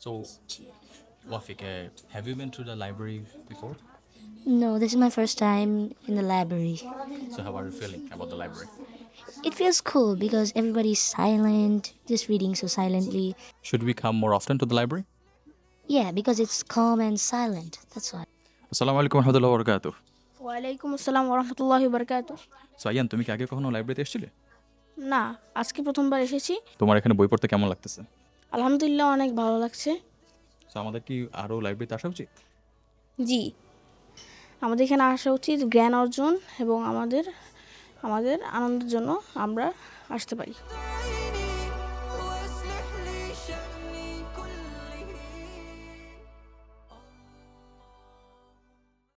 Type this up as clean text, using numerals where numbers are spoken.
So, Wafik, have you been to the library before? No, this is my first time in the library. So, how are you feeling about the library? It feels cool because everybody's silent, just reading so silently. Should we come more often to the library? Yeah, because it's calm and silent. That's why. আসসালামু আলাইকুম রহমতুল্লাহ বরকাতুহ। ওয়ালাইকুম আসসালাম ওরহমতুল্লাহি বারকাতু। So Ayaan, তুমি কি আগে কখনো লাইব্রেরিতে এসেছিলে? না, আজকে প্রথমবার এসেছি। তোমার এখানে বই পড়তে কেমন লাগতেছে? আলহামদুলিল্লাহ, অনেক ভালো লাগছে। সো আমাদের কি আরও লাইব্রেরিতে আসা উচিত? জি, আমাদের এখানে আসা উচিত জ্ঞান অর্জন এবং আমাদের আনন্দের জন্য আমরা আসতে পারি।